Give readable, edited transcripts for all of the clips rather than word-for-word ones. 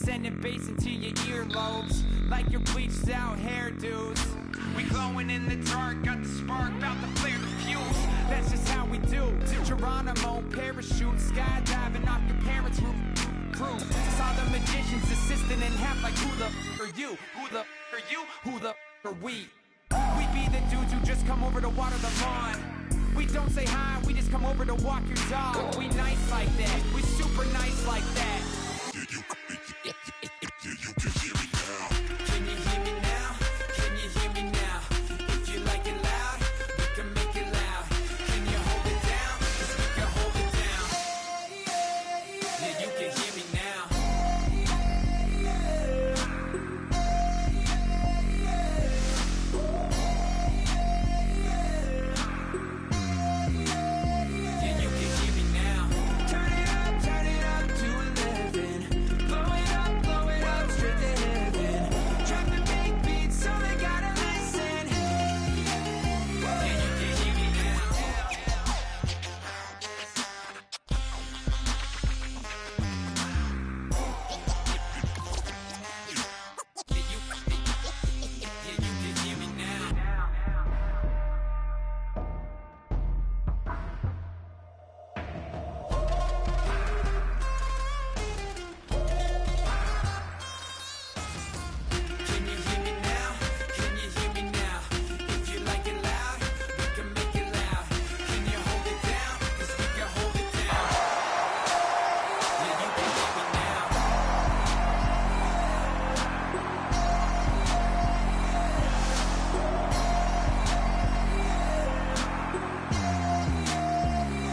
sending bass into your earlobes like your bleached out hairdos. We glowing in the dark, got the spark, about to flare the fuse. That's just how we do. Geronimo, parachute, skydiving off your parents' roof. Saw the magician's assistant in half like who the are you? Who the are you? Who the are we? We be the dudes who just come over to water the lawn. We don't say hi, we just come over to walk your dog. We nice like that, we super nice like that. Can you hear me now? Can you hear me now? If you like it loud, we can make it loud. Can you hold it down? 'Cause we can hold it down. Yeah, you can hear me now. Yeah, you can hear me now. Turn it up to 11. Blow it up, straight to heaven. Drop the big beat so they gotta listen. Yeah, you can hear me now. Yeah, you can hear me now. Can you hear me now? Can you hear me now? If you like it loud, we can make it loud. Can you hold it down? 'Cause we can hold it down. Yeah, you can hear me now.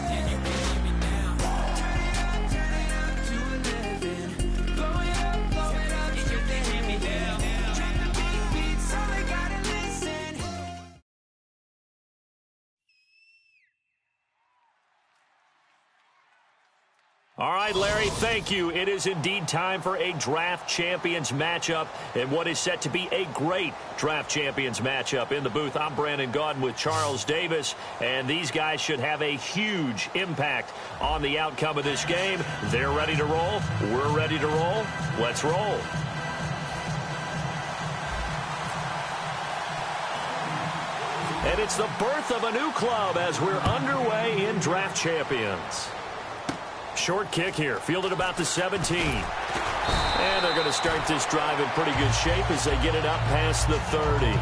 Yeah, you can hear me now. Turn it up to 11. Blow it up, straight to hear me now. Drop the big beat so they gotta listen. All right, Larry, thank you. It is indeed time for a Draft Champions matchup and what is set to be a great Draft Champions matchup. In the booth, I'm Brandon Gaudin with Charles Davis, and these guys should have a huge impact on the outcome of this game. They're ready to roll. We're ready to roll. Let's roll. And it's the birth of a new club as we're underway in Draft Champions. Short kick here, fielded about the 17. And they're going to start this drive in pretty good shape as they get it up past the 30.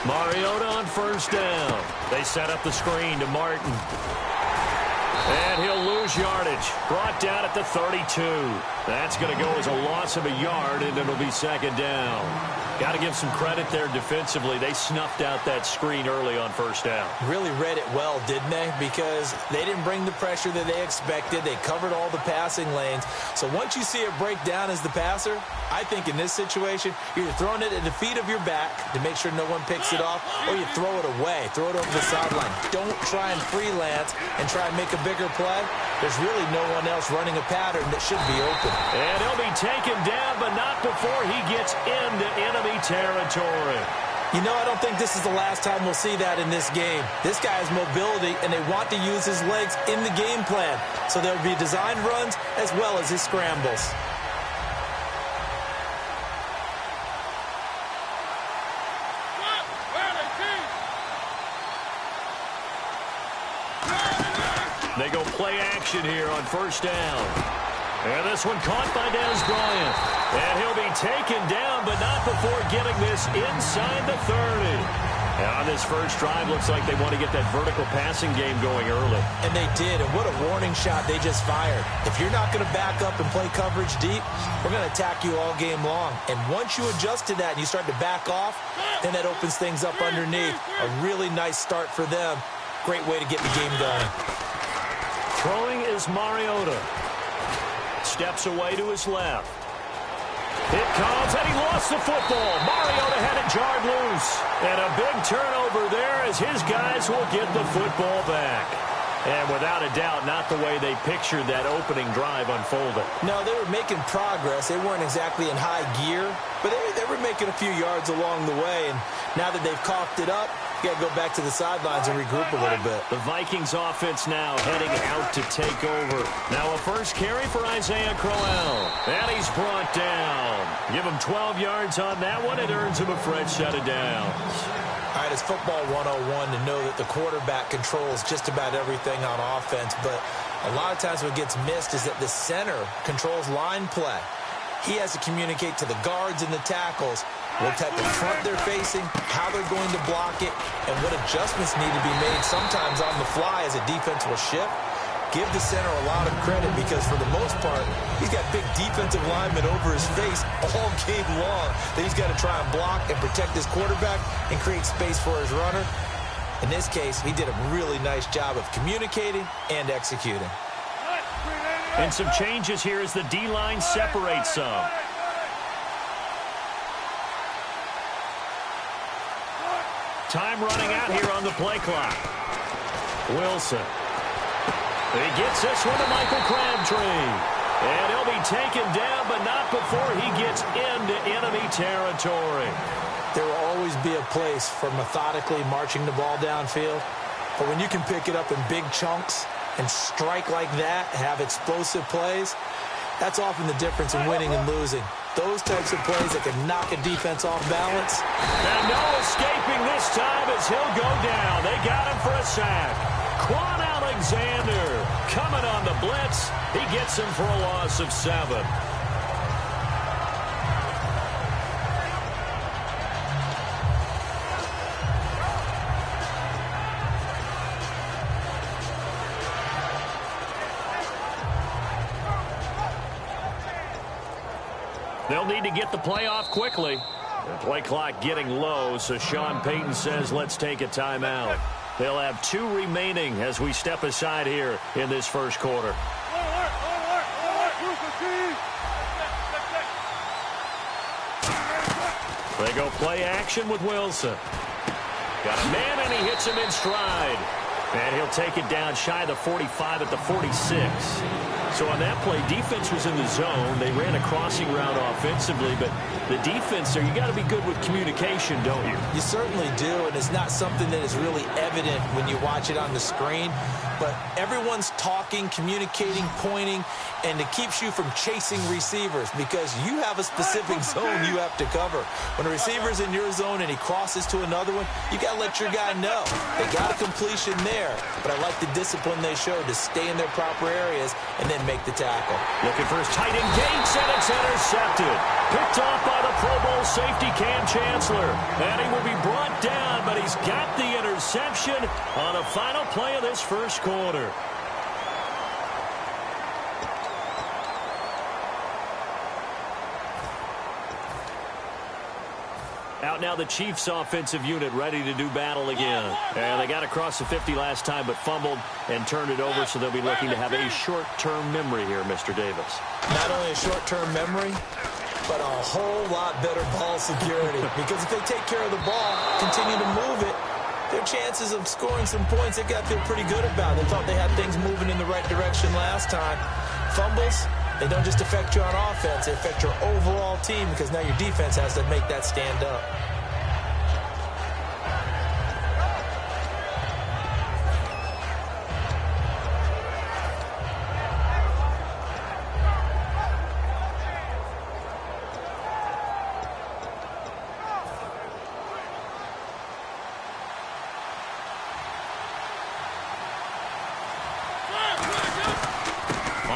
Mariota on first down. They set up the screen to Martin. And he'll lose yardage. Brought down at the 32. That's going to go as a loss of a yard, and it'll be second down. Got to give some credit there defensively. They snuffed out that screen early on first down. Really read it well, didn't they? Because they didn't bring the pressure that they expected. They covered all the passing lanes. So once you see it break down as the passer, I think in this situation, you're either throwing it at the feet of your back to make sure no one picks it off, or you throw it away. Throw it over the sideline. Don't try and freelance and try and make a bigger play. There's really no one else running a pattern that should be open. And he'll be taken down, but not before he gets into enemy territory. You know, I don't think this is the last time we'll see that in this game. This guy has mobility, and they want to use his legs in the game plan. So there'll be designed runs as well as his scrambles. They go play action here on first down. And this one caught by Dez Bryant. And he'll be taken down, but not before getting this inside the 30. And on this first drive, looks like they want to get that vertical passing game going early. And they did, and what a warning shot they just fired. If you're not going to back up and play coverage deep, we're going to attack you all game long. And once you adjust to that and you start to back off, then that opens things up underneath. A really nice start for them. Great way to get the game going. Throwing is Mariota. Steps away to his left. It comes, and he lost the football. Mariota had it jarred loose. And a big turnover there as his guys will get the football back. And without a doubt, not the way they pictured that opening drive unfolded. No, they were making progress. They weren't exactly in high gear, but they were making a few yards along the way. And now that they've coughed it up, you got to go back to the sidelines and regroup a little bit. The Vikings offense now heading out to take over. Now a first carry for Isaiah Crowell. And he's brought down. Give him 12 yards on that one. It earns him a fresh set of downs. All right, it's football 101 to know that the quarterback controls just about everything on offense, but a lot of times what gets missed is that the center controls line play. He has to communicate to the guards and the tackles what type of front they're facing, how they're going to block it, and what adjustments need to be made sometimes on the fly as a defense will shift. Give the center a lot of credit because for the most part, he's got big defensive linemen over his face all game long that he's got to try and block and protect his quarterback and create space for his runner. In this case, he did a really nice job of communicating and executing. And some changes here as the D-line separates some. Time running out here on the play clock. Wilson. He gets this one to Michael Crabtree. And he'll be taken down, but not before he gets into enemy territory. There will always be a place for methodically marching the ball downfield. But when you can pick it up in big chunks and strike like that, have explosive plays, that's often the difference in winning and losing. Those types of plays that can knock a defense off balance. And no escaping this time as he'll go down. They got him for a sack. Quan Alexander coming on the blitz. He gets him for a loss of 7. They'll need to get the play off quickly. The play clock getting low, so Sean Payton says let's take a timeout. They'll have 2 remaining as we step aside here in this first quarter. They go play action with Wilson. Got a man, and he hits him in stride. And he'll take it down shy of the 45 at the 46. So on that play, defense was in the zone. They ran a crossing route offensively, but the defense there, you got to be good with communication, don't you? You certainly do, and it's not something that is really evident when you watch it on the screen. But everyone's talking, communicating, pointing, and it keeps you from chasing receivers because you have a specific zone you have to cover. When a receiver's in your zone and he crosses to another one, you got to let your guy know. They got a completion there, but I like the discipline they showed to stay in their proper areas and then make the tackle. Looking for his tight end Gates, and it's intercepted. Picked off by the Pro Bowl safety Cam Chancellor. And he will be brought down, but he's got the interception on the final play of this first quarter. Out now the Chiefs offensive unit ready to do battle again. And they got across the 50 last time but fumbled and turned it over, so they'll be looking to have a short-term memory here, Mr. Davis. Not only a short-term memory, but a whole lot better ball security. Because if they take care of the ball, continue to move it, their chances of scoring some points, they got to feel pretty good about. They thought they had things moving in the right direction last time. Fumbles, they don't just affect you on offense, they affect your overall team because now your defense has to make that stand up.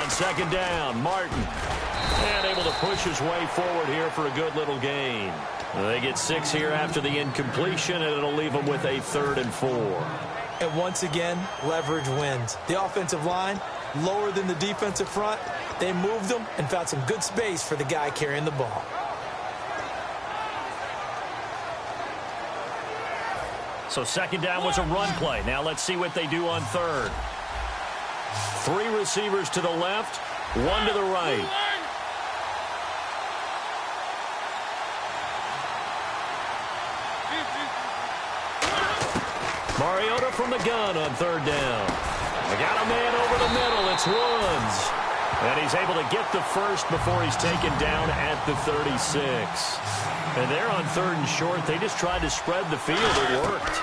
Second down, Martin. And able to push his way forward here for a good little gain. They get 6 here after the incompletion, and it'll leave them with a 3rd and 4. And once again, leverage wins. The offensive line, lower than the defensive front. They moved them and found some good space for the guy carrying the ball. So second down was a run play. Now let's see what they do on 3rd. 3 receivers to the left, 1 to the right. Mariota from the gun on third down. They got a man over the middle. It's Woods. And he's able to get the first before he's taken down at the 36. And they're on third and short. They just tried to spread the field. It worked.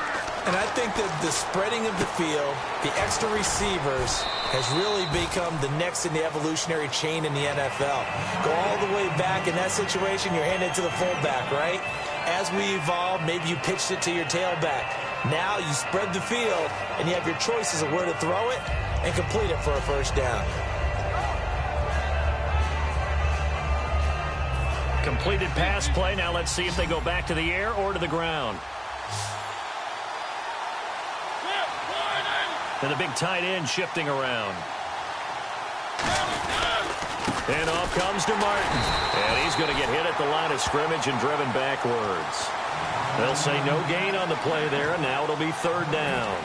And I think that the spreading of the field, the extra receivers, has really become the next in the evolutionary chain in the NFL. Go all the way back in that situation, you're handed to the fullback, right? As we evolve, maybe you pitched it to your tailback. Now you spread the field, and you have your choices of where to throw it and complete it for a first down. Completed pass play. Now let's see if they go back to the air or to the ground. And the big tight end shifting around. And off comes to Martin. And he's going to get hit at the line of scrimmage and driven backwards. They'll say no gain on the play there, and now it'll be third down.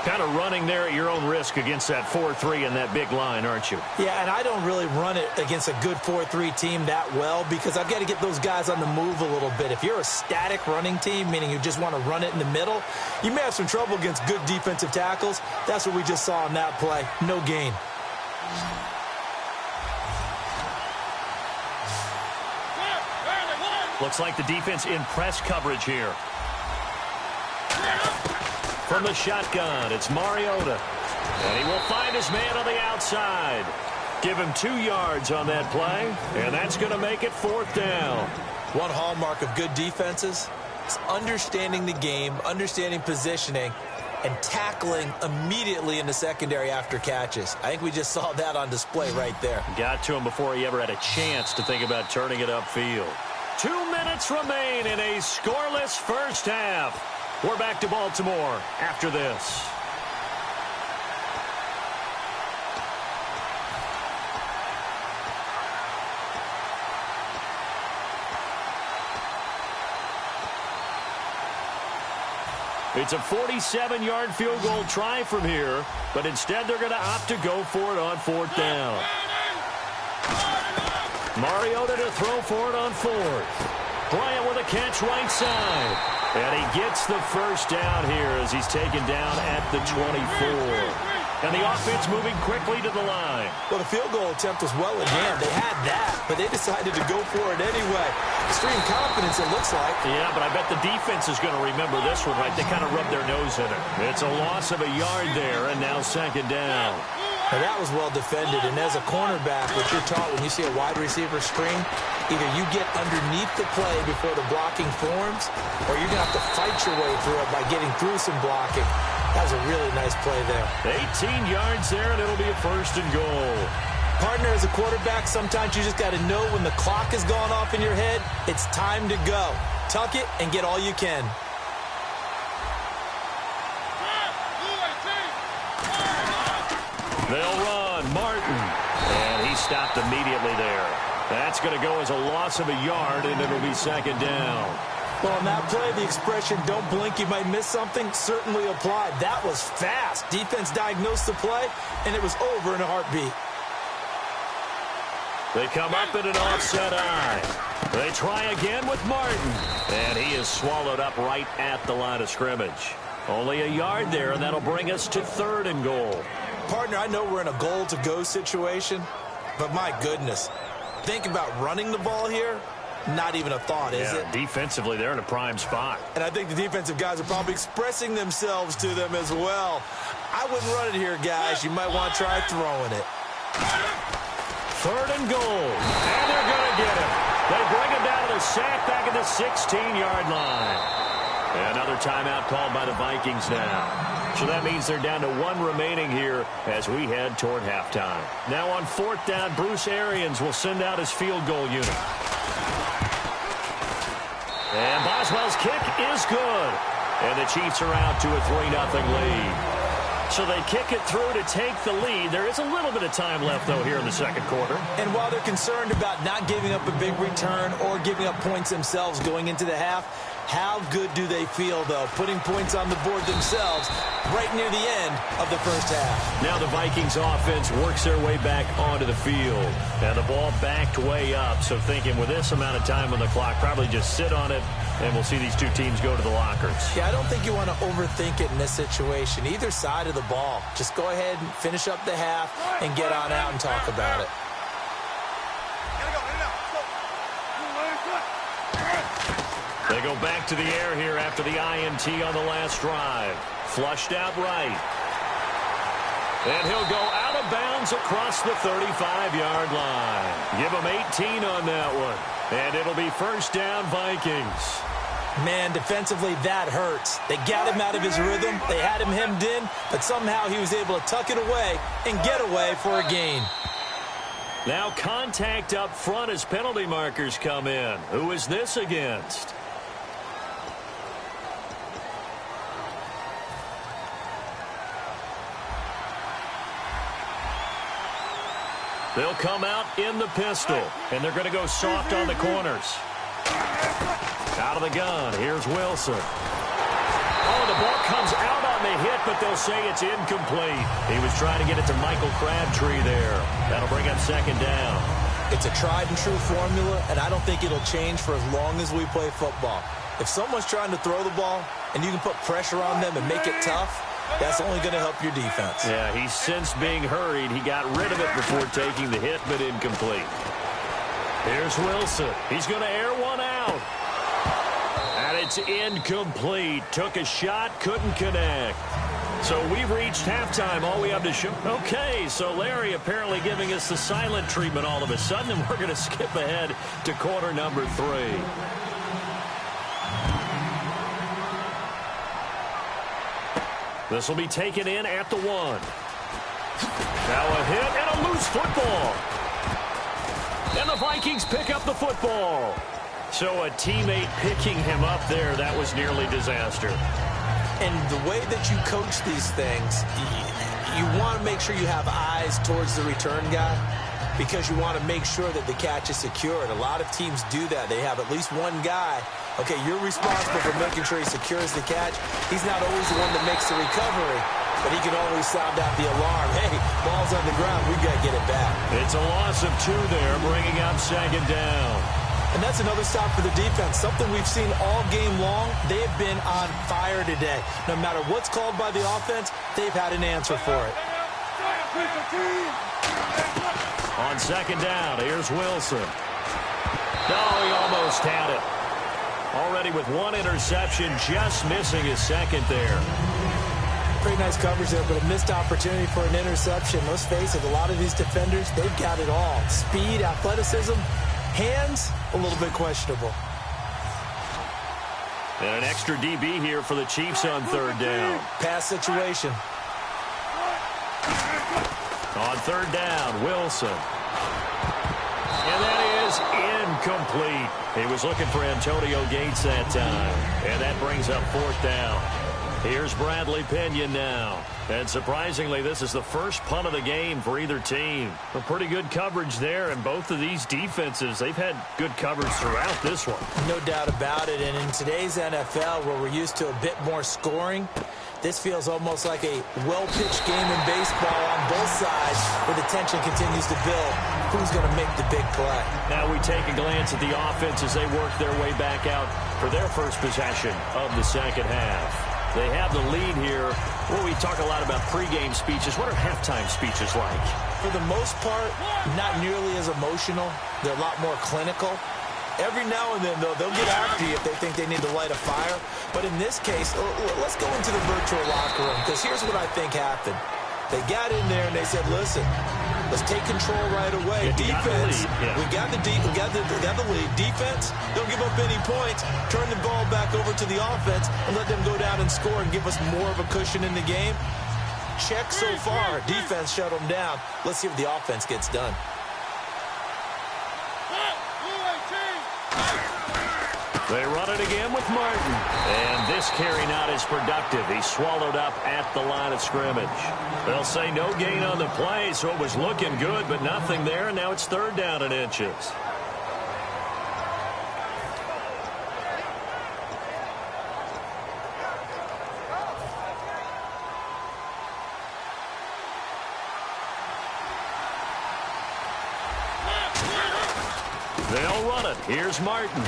Kind of running there at your own risk against that 4-3 and that big line, aren't you? Yeah, and I don't really run it against a good 4-3 team that well because I've got to get those guys on the move a little bit. If you're a static running team, meaning you just want to run it in the middle, you may have some trouble against good defensive tackles. That's what we just saw in that play. No gain. Looks like the defense in press coverage here. From the shotgun, it's Mariota. And he will find his man on the outside. Give him 2 yards on that play, and that's going to make it fourth down. One hallmark of good defenses is understanding the game, understanding positioning, and tackling immediately in the secondary after catches. I think we just saw that on display right there. Got to him before he ever had a chance to think about turning it upfield. 2 minutes remain in a scoreless first half. We're back to Baltimore after this. It's a 47-yard field goal try from here, but instead they're going to opt to go for it on fourth down. Mariota to throw for it on fourth. Bryant with a catch right side. And he gets the first down here as he's taken down at the 24. And the offense moving quickly to the line. Well, the field goal attempt was well in hand. They had that, but they decided to go for it anyway. Extreme confidence, it looks like. Yeah, but I bet the defense is going to remember this one, right? They kind of rubbed their nose in it. It's a loss of a yard there, and now second down. Now, that was well defended, and as a cornerback, what you're taught when you see a wide receiver screen, either you get underneath the play before the blocking forms, or you're going to have to fight your way through it by getting through some blocking. That was a really nice play there. 18 yards there, and it'll be a first and goal. Partner, as a quarterback, sometimes you just got to know when the clock has gone off in your head, it's time to go. Tuck it and get all you can. They'll run. Martin. And he stopped immediately there. That's going to go as a loss of a yard, and it'll be second down. Well, on that play, the expression, don't blink, you might miss something, certainly applied. That was fast. Defense diagnosed the play, and it was over in a heartbeat. They come up in an offset eye. They try again with Martin. And he is swallowed up right at the line of scrimmage. Only a yard there, and that'll bring us to third and goal. Partner, I know we're in a goal-to-go situation, but my goodness, think about running the ball here. Not even a thought, is it? Defensively, they're in a prime spot. And I think the defensive guys are probably expressing themselves to them as well. I wouldn't run it here, guys. You might want to try throwing it. Third and goal. And they're going to get him. They bring him down to the sack back at the 16-yard line. And another timeout called by the Vikings now. So that means they're down to 1 remaining here as we head toward halftime. Now on fourth down, Bruce Arians will send out his field goal unit. And Boswell's kick is good. And the Chiefs are out to a 3-0 lead. So they kick it through to take the lead. There is a little bit of time left, though, here in the second quarter. And while they're concerned about not giving up a big return or giving up points themselves going into the half, how good do they feel, though, putting points on the board themselves right near the end of the first half? Now the Vikings offense works their way back onto the field. And the ball backed way up, so thinking with this amount of time on the clock, probably just sit on it And we'll see these two teams go to the lockers. Yeah, I don't think you want to overthink it in this situation. Either side of the ball. Just go ahead and finish up the half and get on out and talk about it. They go back to the air here after the INT on the last drive. Flushed out right. And he'll go out of bounds across the 35-yard line. Give him 18 on that one. And it'll be first down, Vikings. Man, defensively, that hurts. They got him out of his rhythm. They had him hemmed in, but somehow he was able to tuck it away and get away for a gain. Now contact up front as penalty markers come in. Who is this against? They'll come out in the pistol, and they're going to go soft on the corners. Out of the gun, here's Wilson. Oh, the ball comes out on the hit, but they'll say it's incomplete. He was trying to get it to Michael Crabtree there. That'll bring up second down. It's a tried-and-true formula, and I don't think it'll change for as long as we play football. If someone's trying to throw the ball, and you can put pressure on them and make it tough, that's only going to help your defense. Yeah, he's since being hurried. He got rid of it before taking the hit, but incomplete. Here's Wilson. He's going to air one out. And it's incomplete. Took a shot, couldn't connect. So we've reached halftime. All we have to show. Okay, so Larry apparently giving us the silent treatment all of a sudden, and we're going to skip ahead to quarter number 3. This will be taken in at the 1. Now a hit and a loose football. And the Vikings pick up the football. So a teammate picking him up there, that was nearly disaster. And the way that you coach these things, you want to make sure you have eyes towards the return guy because you want to make sure that the catch is secured. A lot of teams do that. They have at least one guy. Okay, you're responsible for making sure he secures the catch. He's not always the one that makes the recovery, but he can always sound out the alarm. Hey, ball's on the ground. We've got to get it back. It's a loss of 2 there, bringing up second down. And that's another stop for the defense, something we've seen all game long. They have been on fire today. No matter what's called by the offense, they've had an answer for it. On second down, here's Wilson. No, he almost had it. Already with 1 interception, just missing his second there. Pretty nice coverage there, but a missed opportunity for an interception. Let's face it, a lot of these defenders, they've got it all. Speed, athleticism, hands, a little bit questionable. And an extra DB here for the Chiefs on third down. Pass situation. On third down, Wilson. And that is incomplete. He was looking for Antonio Gates that time. And that brings up fourth down. Here's Bradley Pinion now. And surprisingly, this is the first punt of the game for either team. A pretty good coverage there, and both of these defenses, they've had good coverage throughout this one. No doubt about it, and in today's NFL, where we're used to a bit more scoring, this feels almost like a well-pitched game in baseball on both sides, where the tension continues to build. Who's going to make the big play? Now we take a glance at the offense as they work their way back out for their first possession of the second half. They have the lead here. Well, we talk a lot about pregame speeches. What are halftime speeches like? For the most part, not nearly as emotional. They're a lot more clinical. Every now and then, though, they'll get after you if they think they need to light a fire. But in this case, let's go into the virtual locker room, because here's what I think happened. They got in there and they said, listen, let's take control right away. Defense, we got the lead. Defense, don't give up any points. Turn the ball back over to the offense and let them go down and score and give us more of a cushion in the game. Check so far. Defense shut them down. Let's see if the offense gets done. They run it again with Martin. And this carry not as productive. He swallowed up at the line of scrimmage. They'll say no gain on the play, so it was looking good, but nothing there, and now it's third down and inches. They'll run it. Here's Martin.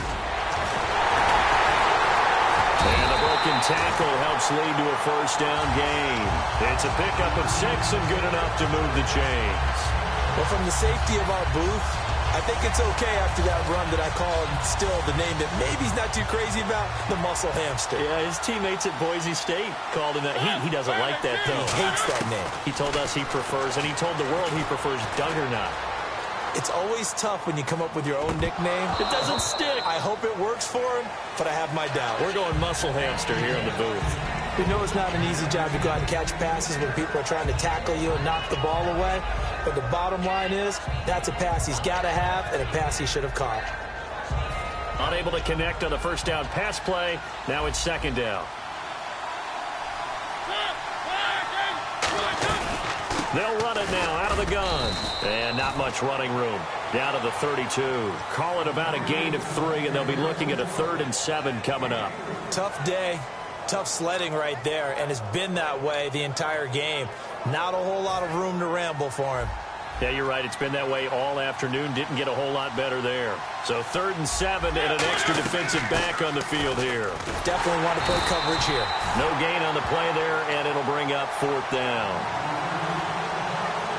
broken tackle helps lead to a first down gain. It's a pickup of 6 and good enough to move the chains. Well, from the safety of our booth, I think it's okay after that run that I called still the name that maybe he's not too crazy about, the muscle hamster. Yeah, his teammates at Boise State called him that. He doesn't like that, though. He hates that name. He told us he prefers, and he told the world he prefers Duggernaut. It's always tough when you come up with your own nickname. It doesn't stick. I hope it works for him, but I have my doubts. We're going muscle hamster here in the booth. We know it's not an easy job to go out and catch passes when people are trying to tackle you and knock the ball away. But the bottom line is, that's a pass he's got to have and a pass he should have caught. Unable to connect on the first down pass play. Now it's second down. They'll run it now out of the gun. And not much running room. Down to the 32. Call it about a gain of 3, and they'll be looking at a 3rd and 7 coming up. Tough day. Tough sledding right there, and it's been that way the entire game. Not a whole lot of room to ramble for him. Yeah, you're right. It's been that way all afternoon. Didn't get a whole lot better there. So 3rd and 7 and an extra defensive back on the field here. Definitely want to play coverage here. No gain on the play there, and it'll bring up 4th down.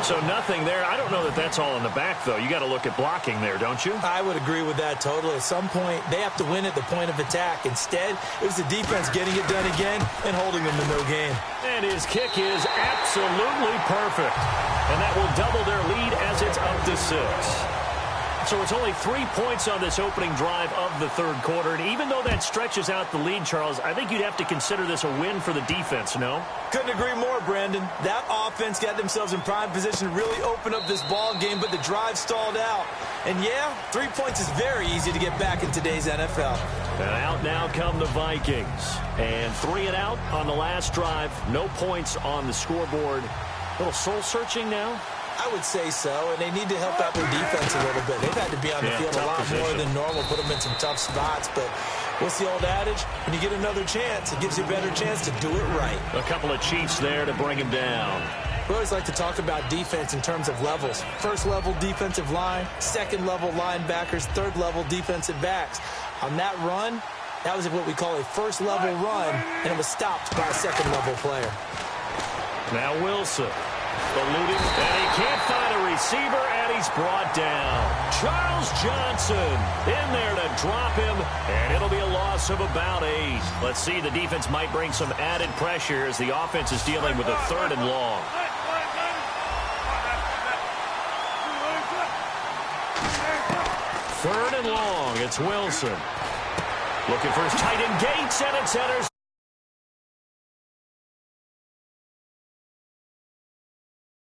So nothing there. I don't know that that's all in the back, though. You got to look at blocking there, don't you? I would agree with that totally. At some point, they have to win at the point of attack. Instead, it was the defense getting it done again and holding them to no gain. And his kick is absolutely perfect. And that will double their lead as it's up to 6. So it's only 3 points on this opening drive of the third quarter. And even though that stretches out the lead, Charles, I think you'd have to consider this a win for the defense, no? Couldn't agree more, Brandon. That offense got themselves in prime position to really open up this ball game, but the drive stalled out. And yeah, 3 points is very easy to get back in today's NFL. And out now come the Vikings. And 3 and out on the last drive. No points on the scoreboard. A little soul-searching now? I would say so, and they need to help out their defense a little bit. They've had to be on the field a lot more than normal, put them in some tough spots. But what's the old adage? When you get another chance, it gives you a better chance to do it right. A couple of Chiefs there to bring him down. We always like to talk about defense in terms of levels. First-level defensive line, second-level linebackers, third-level defensive backs. On that run, that was what we call a first-level run, and it was stopped by a second-level player. Now Wilson. Eluding, and he can't find a receiver, and he's brought down. Charles Johnson in there to drop him, and it'll be a loss of about 8. Let's see, the defense might bring some added pressure as the offense is dealing with a 3rd and long. Third and long, it's Wilson. Looking for his tight end Gates, and it's